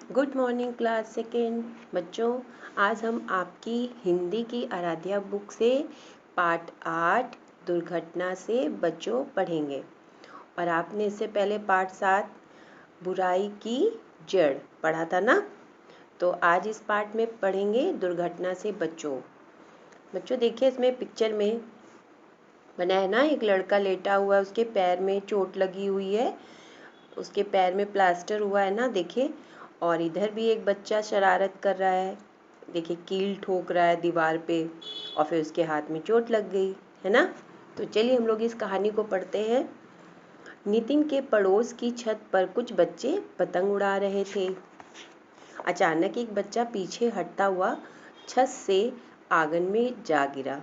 Good morning class second. बच्चों, आज हम आपकी हिंदी की आराध्या बुक से पाठ 8 दुर्घटना से बचो पढ़ेंगे। और आपने इससे पहले पाठ 7 बुराई की जड़ पढ़ा था ना। तो आज इस पाठ में पढ़ेंगे दुर्घटना से बचो। बच्चों देखिए, इसमें पिक्चर में बना है ना, एक लड़का लेटा हुआ है, उसके पैर में चोट लगी हुई है, उसके पैर में प्लास्टर हुआ है ना, देखिए। और इधर भी एक बच्चा शरारत कर रहा है, देखिए कील ठोक रहा है दीवार पे, और फिर उसके हाथ में चोट लग गई है ना। तो चलिए हम लोग इस कहानी को पढ़ते हैं। नितिन के पड़ोस की छत पर कुछ बच्चे पतंग उड़ा रहे थे। अचानक एक बच्चा पीछे हटता हुआ छत से आंगन में जा गिरा।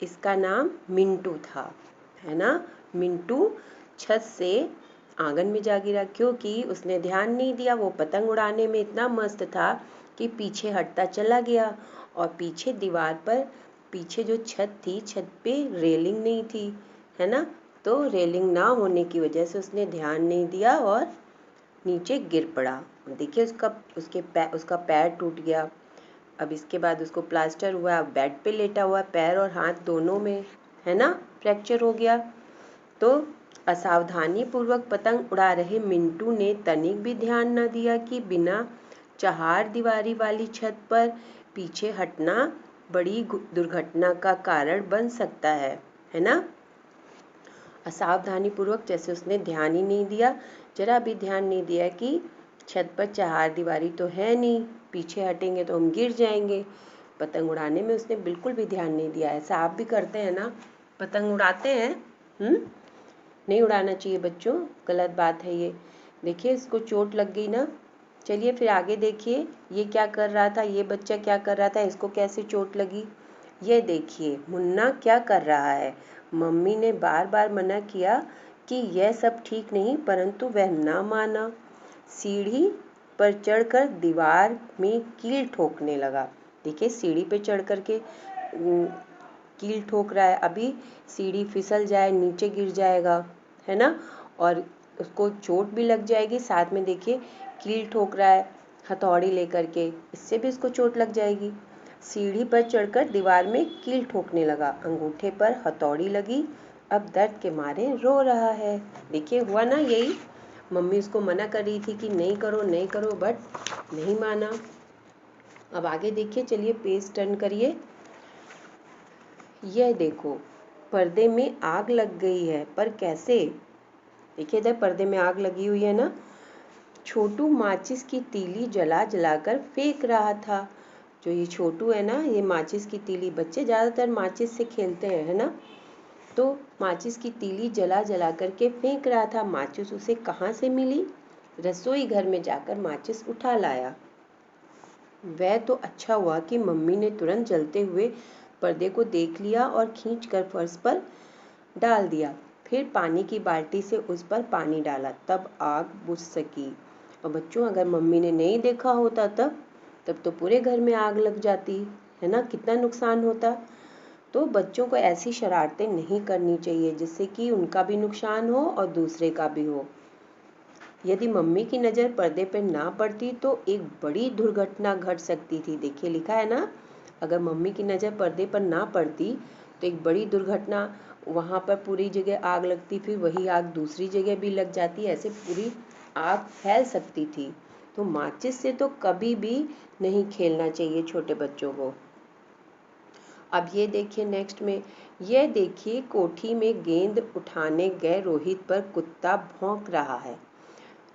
इसका नाम मिंटू था, है ना। मिंटू छत से आंगन में जा गिरा क्योंकि उसने ध्यान नहीं दिया। वो पतंग उड़ाने में इतना मस्त था कि पीछे हटता चला गया, और पीछे दीवार पर, पीछे जो छत थी, छत पे रेलिंग नहीं थी, है ना। तो रेलिंग ना होने की वजह से उसने ध्यान नहीं दिया और नीचे गिर पड़ा। देखिए उसका पैर टूट गया। अब इसके बाद उसको प्लास्टर हुआ, बेड पे लेटा हुआ, पैर और हाथ दोनों में, है ना, फ्रैक्चर हो गया। तो असावधानी पूर्वक पतंग उड़ा रहे मिंटू ने तनिक भी ध्यान न दिया कि बिना चहार दीवारी वाली छत पर पीछे हटना बड़ी दुर्घटना का कारण बन सकता है ना। असावधानी पूर्वक, जैसे उसने ध्यान ही नहीं दिया, जरा भी ध्यान नहीं दिया कि छत पर चहार दीवारी तो है नहीं, पीछे हटेंगे तो हम गिर जाएंगे। पतंग उड़ाने में उसने बिल्कुल भी ध्यान नहीं दिया। ऐसा आप भी करते हैं ना, पतंग उड़ाते हैं। नहीं उड़ाना चाहिए बच्चों, गलत बात है ये। देखिए इसको चोट लग गई ना। चलिए फिर आगे देखिए, ये क्या कर रहा था, ये बच्चा क्या कर रहा था, इसको कैसे चोट लगी। ये देखिए मुन्ना क्या कर रहा है। मम्मी ने बार बार मना किया कि यह सब ठीक नहीं, परंतु वह ना माना। सीढ़ी पर चढ़कर दीवार में कील ठोकने लगा। देखिए सीढ़ी पे चढ़ कर के कील ठोक रहा है। अभी सीढ़ी फिसल जाए, नीचे गिर जाएगा, है ना, और उसको चोट भी लग जाएगी। साथ में देखिए कील ठोक रहा है हथौड़ी लेकर के, इससे भी उसको चोट लग जाएगी। सीढ़ी पर चढ़कर दीवार में कील ठोकने लगा, अंगूठे पर हथौड़ी लगी, अब दर्द के मारे रो रहा है। देखिए हुआ ना यही। मम्मी उसको मना कर रही थी कि नहीं करो नहीं करो, बट नहीं माना। अब आगे देखिए, चलिए पेज टर्न करिए। यह देखो, पर्दे में आग लग गई है, पर कैसे। देखिए इधर पर्दे में आग लगी हुई है ना। छोटू माचिस की तीली जला जलाकर फेंक रहा था। जो ये छोटू है ना, ये माचिस की तीली, बच्चे ज़्यादातर माचिस से खेलते हैं, है ना। तो माचिस की तीली जला जला करके फेंक रहा था। माचिस उसे कहाँ से मिली? रसोई घर में जाकर माचिस उठा लाया। वह तो अच्छा हुआ कि मम्मी ने तुरंत जलते हुए पर्दे को देख लिया और खींचकर फर्श पर डाल दिया। फिर पानी की बाल्टी से उस पर पानी डाला, तब आग बुझ सकी। और बच्चों अगर मम्मी ने नहीं देखा होता तब तो पूरे घर में आग लग जाती, है ना, कितना नुकसान होता। तो बच्चों को ऐसी शरारतें नहीं करनी चाहिए जिससे कि उनका भी नुकसान हो और दूसरे का भी हो। यदि मम्मी की नज़र पर्दे पर ना पड़ती तो एक बड़ी दुर्घटना घट सकती थी। देखिए लिखा है ना, अगर मम्मी की नज़र पर्दे पर ना पड़ती तो एक बड़ी दुर्घटना, वहाँ पर पूरी जगह आग लगती, फिर वही आग दूसरी जगह भी लग जाती, ऐसे पूरी आग फैल सकती थी। तो माचिस से तो कभी भी नहीं खेलना चाहिए छोटे बच्चों को। अब ये देखिए नेक्स्ट में, यह देखिए कोठी में गेंद उठाने गए रोहित पर कुत्ता भौंक रहा है।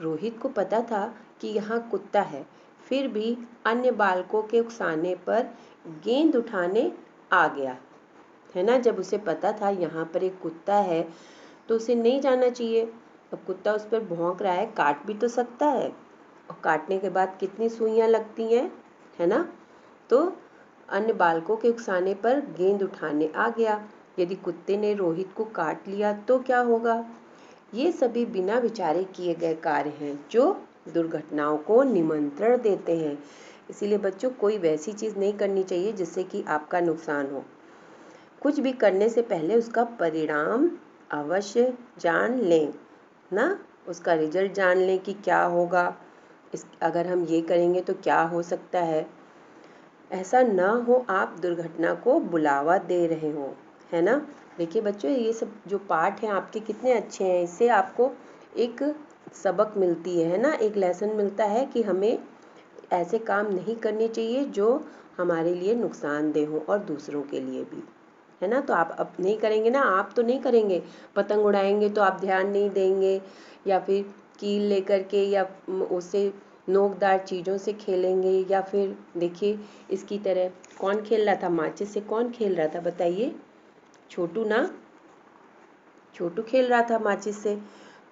रोहित को पता था कि यहाँ कुत्ता है, फिर भी अन्य बालकों के उकसाने पर गेंद उठाने आ गया, है ना। जब उसे पता था यहाँ पर एक कुत्ता है तो उसे नहीं जाना चाहिए। अब कुत्ता उस पर भौंक रहा है, काट भी तो सकता है, और काटने के बाद कितनी सुइयां लगती हैं, है ना। तो अन्य बालकों के उकसाने पर गेंद उठाने आ गया। यदि कुत्ते ने रोहित को काट लिया तो क्या होगा। ये सभी बिना विचारे किए गए कार्य हैं जो दुर्घटनाओं को निमंत्रण देते हैं। इसीलिए बच्चों कोई वैसी चीज़ नहीं करनी चाहिए जिससे कि आपका नुकसान हो। कुछ भी करने से पहले उसका परिणाम अवश्य जान लें ना, उसका रिजल्ट जान लें कि क्या होगा, अगर हम ये करेंगे तो क्या हो सकता है। ऐसा ना हो आप दुर्घटना को बुलावा दे रहे हो, है ना। देखिए बच्चों, ये सब जो पाठ हैं आपके कितने अच्छे हैं। इससे आपको एक सबक मिलती है ना, एक लेसन मिलता है कि हमें ऐसे काम नहीं करने चाहिए जो हमारे लिए नुकसानदेह हो और दूसरों के लिए भी, है ना। तो आप अब नहीं करेंगे ना, आप तो नहीं करेंगे। पतंग उड़ाएंगे तो आप ध्यान नहीं देंगे, या फिर कील लेकर के या उससे नोकदार चीज़ों से खेलेंगे, या फिर देखिए इसकी तरह कौन खेल रहा था, माचिस से कौन खेल रहा था बताइए, छोटू ना, छोटू खेल रहा था माचिस से।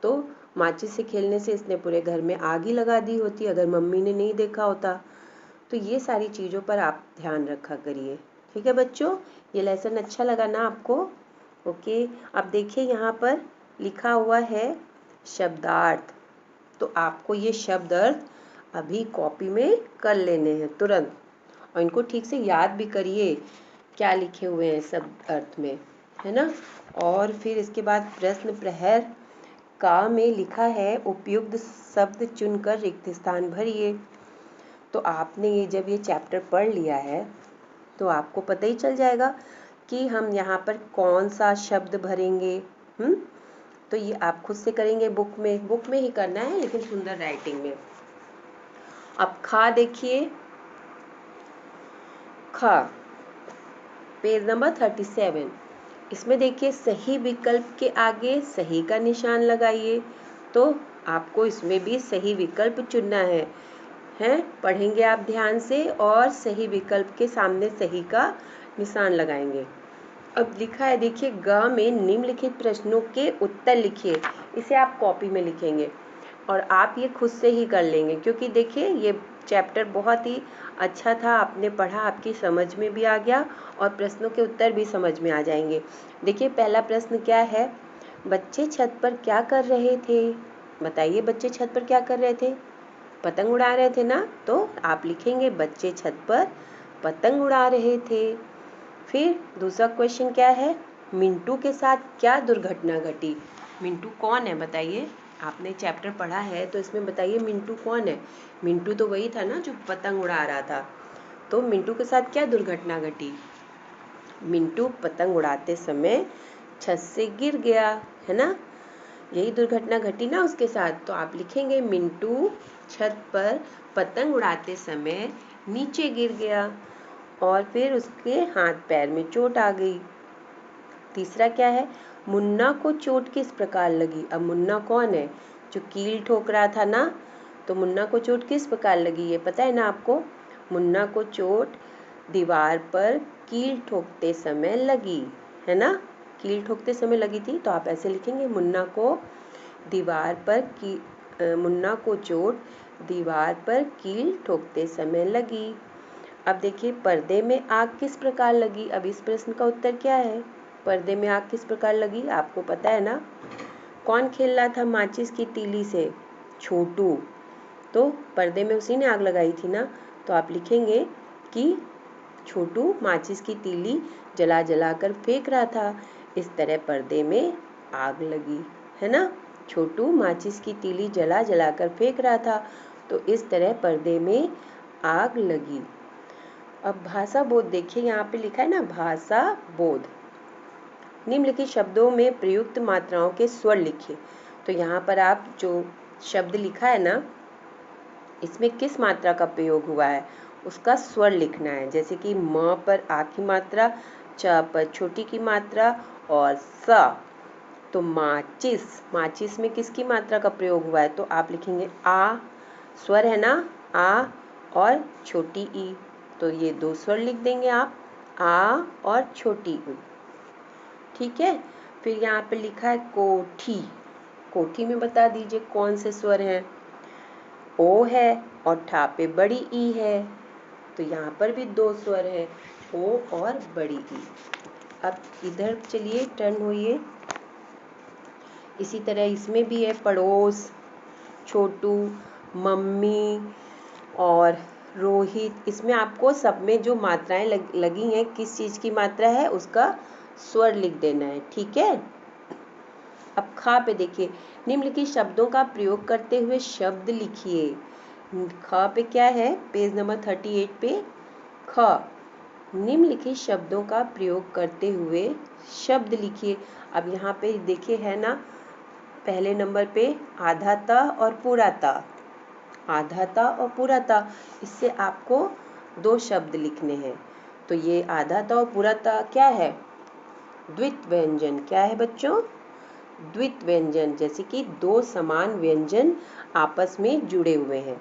तो माचिस से खेलने से इसने पूरे घर में आग ही लगा दी होती अगर मम्मी ने नहीं देखा होता। तो ये सारी चीज़ों पर आप ध्यान रखा करिए। ठीक है बच्चों, ये लेसन अच्छा लगा ना आपको। ओके, अब देखिए यहाँ पर लिखा हुआ है शब्दार्थ। तो आपको ये शब्द अर्थ अभी कॉपी में कर लेने हैं तुरंत, और इनको ठीक से याद भी करिए क्या लिखे हुए हैं शब्द अर्थ में, है ना। और फिर इसके बाद प्रश्न प्रहर का में लिखा है उपयुक्त शब्द चुनकर रिक्त स्थान भरिए। तो आपने ये जब ये चैप्टर पढ़ लिया है तो आपको पता ही चल जाएगा कि हम यहाँ पर कौन सा शब्द भरेंगे। तो ये आप खुद से करेंगे, बुक में ही करना है, लेकिन सुंदर राइटिंग में। अब खा देखिए, खा पेज नंबर 37। इसमें देखिए सही विकल्प के आगे सही का निशान लगाइए। तो आपको इसमें भी सही विकल्प चुनना है। पढ़ेंगे आप ध्यान से और सही विकल्प के सामने सही का निशान लगाएंगे। अब लिखा है देखिए, ग में निम्नलिखित प्रश्नों के उत्तर लिखिए। इसे आप कॉपी में लिखेंगे और आप ये खुद से ही कर लेंगे, क्योंकि देखिए ये चैप्टर बहुत ही अच्छा था, आपने पढ़ा, आपकी समझ में भी आ गया और प्रश्नों के उत्तर भी समझ में आ जाएंगे। देखिए पहला प्रश्न क्या है, बच्चे छत पर क्या कर रहे थे। बताइए बच्चे छत पर क्या कर रहे थे, पतंग उड़ा रहे थे ना। तो आप लिखेंगे बच्चे छत पर पतंग उड़ा रहे थे। फिर दूसरा क्वेश्चन क्या है, मिंटू के साथ क्या दुर्घटना घटी। मिंटू कौन है बताइए, आपने चैप्टर पढ़ा है तो इसमें बताइए मिंटू कौन है। मिंटू तो वही था ना जो पतंग उड़ा रहा था। तो मिंटू के साथ क्या दुर्घटना घटी, मिंटू पतंग उड़ाते समय छत से गिर गया, है ना। यही दुर्घटना घटी ना उसके साथ। तो आप लिखेंगे मिंटू छत पर पतंग उड़ाते समय नीचे गिर गया और फिर उसके हाथ पैर में चोट आ गई। तीसरा क्या है, मुन्ना को चोट किस प्रकार लगी। अब मुन्ना कौन है, जो कील ठोक रहा था ना। तो मुन्ना को चोट किस प्रकार लगी ये पता है ना आपको। मुन्ना को चोट दीवार पर कील ठोकते समय लगी, है ना। कील ठोकते समय लगी थी। तो आप ऐसे लिखेंगे, मुन्ना को चोट दीवार पर कील ठोकते समय लगी। अब देखिए पर्दे में आग किस प्रकार लगी। अब इस प्रश्न का उत्तर क्या है, पर्दे में आग किस प्रकार लगी, आपको पता है ना। कौन खेल रहा था माचिस की तीली से, छोटू। तो पर्दे में उसी ने आग लगाई थी ना। तो आप लिखेंगे कि छोटू माचिस की तीली जला जला कर फेंक रहा था, इस तरह पर्दे में आग लगी, है ना। छोटू माचिस की तीली जला जला कर फेंक रहा था, तो इस तरह पर्दे में आग लगी। अब भाषा बोध देखिए, यहाँ पे लिखा है ना भाषा बोध। निम्नलिखित शब्दों में प्रयुक्त मात्राओं के स्वर लिखिए। तो यहाँ पर आप जो शब्द लिखा है ना, इसमें किस मात्रा का प्रयोग हुआ है उसका स्वर लिखना है। जैसे कि म पर आ की मात्रा, च पर छोटी की मात्रा और स। तो माचिस, माचिस में किसकी मात्रा का प्रयोग हुआ है, तो आप लिखेंगे आ, स्वर है ना आ और छोटी ई। तो ये दो स्वर लिख देंगे आप, आ और छोटी ऊ। ठीक है। फिर यहाँ पे लिखा है कोठी। कोठी में बता दीजिए कौन से स्वर हैं। ओ है और ठा पे बड़ी ई है। तो यहाँ पर भी दो स्वर है, ओ और बड़ी ई। अब इधर चलिए टर्न होइए। इसी तरह इसमें भी है पड़ोस, छोटू, मम्मी और रोहित। इसमें आपको सब में जो मात्राएं लगी हैं किस चीज़ की मात्रा है उसका स्वर लिख देना है। ठीक है। अब खा पे देखिए, निम्नलिखित शब्दों का प्रयोग करते हुए शब्द लिखिए। ख पे क्या है, पेज नंबर 38 पे ख। निम्नलिखित शब्दों का प्रयोग करते हुए शब्द लिखिए। अब यहाँ पे देखिए है ना, पहले नंबर पे आधा त और पूरा त, आधा त और पूरा त, इससे आपको 2 शब्द लिखने हैं। तो ये आधा त और पूरा त क्या है, द्वित व्यंजन। क्या है बच्चों, द्वित व्यंजन, जैसे कि 2 समान व्यंजन आपस में जुड़े हुए हैं।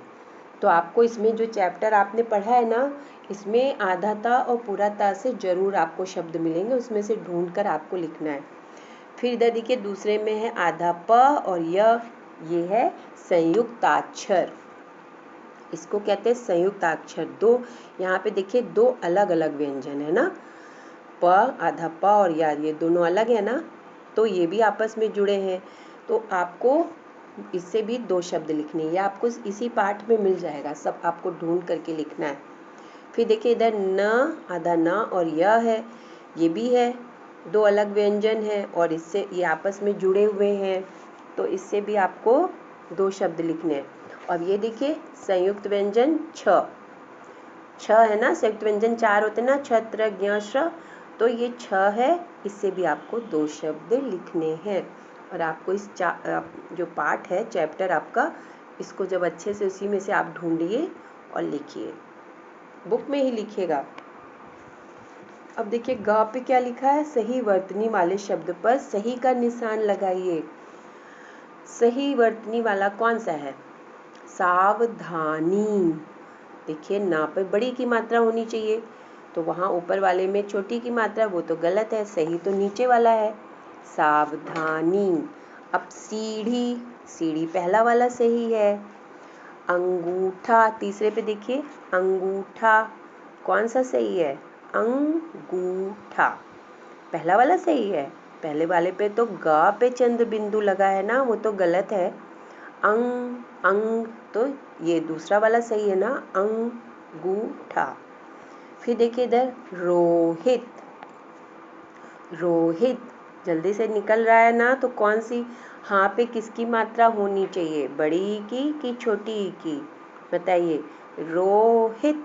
तो आपको इसमें जो चैप्टर आपने पढ़ा है ना, इसमें आधा ता और पूरा ता से जरूर आपको शब्द मिलेंगे, उसमें से ढूंढ कर आपको लिखना है। फिर इधर देखिए दूसरे में है आधा प और ये है संयुक्ताक्षर। इसको कहते हैं संयुक्ताक्षर। दो यहाँ पे देखिए 2 अलग अलग व्यंजन है ना, प, आधा प और ये दोनों अलग है ना, तो ये भी आपस में जुड़े हैं। तो आपको इससे भी 2 शब्द लिखने हैं, ये आपको इसी पाठ में मिल जाएगा, सब आपको ढूंढ करके लिखना है। फिर देखिए इधर न, आधा न और य है, ये भी है 2 अलग व्यंजन हैं और इससे ये आपस में जुड़े हुए हैं, तो इससे भी आपको 2 शब्द लिखने हैं। अब ये देखिए संयुक्त व्यंजन छ, छ है ना, संयुक्त व्यंजन 4 होते हैं ना, छत्र ज्ञ श्र, तो ये छ है, इससे भी आपको 2 शब्द लिखने हैं। और आपको इस जो पाठ है चैप्टर आपका, इसको जब अच्छे से उसी में से आप ढूंढिए और लिखिए, बुक में ही लिखिएगा। अब देखिए ग पे क्या लिखा है, सही वर्तनी वाले शब्द पर सही का निशान लगाइए। सही वर्तनी वाला कौन सा है, सावधानी। देखिए ना पे बड़ी की मात्रा होनी चाहिए, तो वहाँ ऊपर वाले में छोटी की मात्रा, वो तो गलत है, सही तो नीचे वाला है, सावधानी। अब सीढ़ी, सीढ़ी पहला वाला सही है। अंगूठा, तीसरे पे देखिए अंगूठा, कौन सा सही है, अंगूठा, पहला वाला सही है। पहले वाले पे तो ग पे चंद्र बिंदु लगा है ना, वो तो गलत है। अंग, तो ये दूसरा वाला सही है ना, अंगूठा। फिर देखिए इधर रोहित, रोहित जल्दी से निकल रहा है ना, तो कौन सी, हाँ पे किसकी मात्रा होनी चाहिए, बड़ी की कि छोटी की, बताइए, रोहित।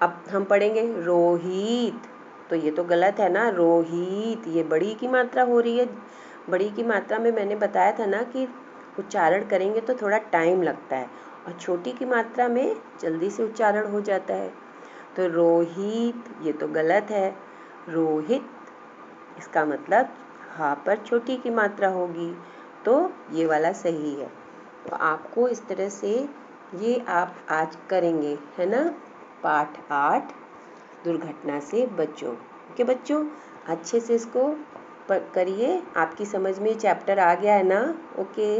अब हम पढ़ेंगे रोहित, तो ये तो गलत है ना, रोहित, ये बड़ी की मात्रा हो रही है। बड़ी की मात्रा में मैंने बताया था ना कि उच्चारण करेंगे तो थोड़ा टाइम लगता है, और छोटी की मात्रा में जल्दी से उच्चारण हो जाता है। तो रोहित ये तो गलत है, रोहित, इसका मतलब हाँ पर छोटी की मात्रा होगी, तो ये वाला सही है। तो आपको इस तरह से ये आप आज करेंगे, है ना, पाठ 8 दुर्घटना से बचो। ओके बच्चों, अच्छे से इसको करिए, आपकी समझ में चैप्टर आ गया है ना। Okay,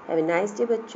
have a nice day बच्चों।